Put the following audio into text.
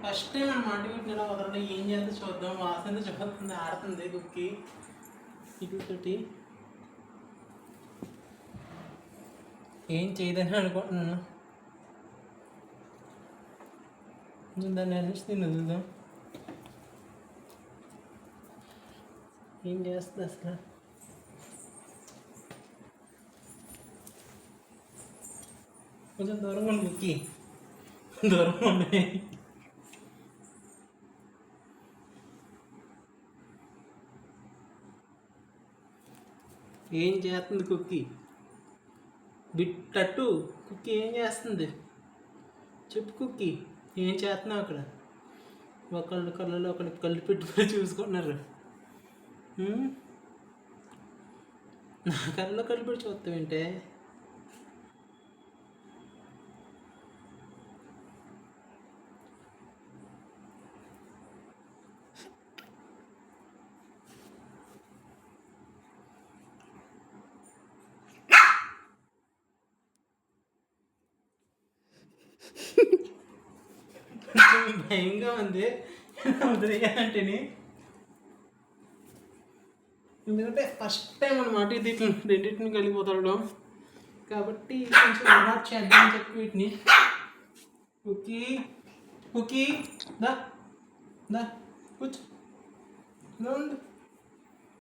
First time అనమాట వీటిని వదలడం ఏం చేస్తే చూద్దాం. వాసన చూస్తుంది, ఆడుతుంది కుక్కి ఇటుతోటి. ఏం చేయదని అనుకుంటున్నాను. దాన్ని అనేసి నేను వదులుదాం. ఏం చేస్తుంది అసలు? కొంచెం దూరంగా ఉండి కుక్కి, దూరంగా ఉండి. ఏం చేస్తుంది కుక్కి? బిట్టట్టు కుక్కి ఏం చేస్తుంది చెప్పు కుక్కి, ఏం చేస్తున్నావు అక్కడ? ఒకళ్ళు కళ్ళలో ఒకళ్ళు కళ్ళు పెట్టుకొని చూసుకుంటున్నారు. నా కళ్ళలో కళ్ళు పెట్టి చూస్తావేంటే? భయంగా ఉంది వదిలేయాలంటేనే. ఎందుకంటే ఫస్ట్ టైం అనమాట ఇది రెండింటిని కలిగిపోతాడు, కాబట్టి కొంచెం అలవాటు చేద్దామని చెప్పి వీటిని. కుకీ కుకీ దా దా కూర్చో.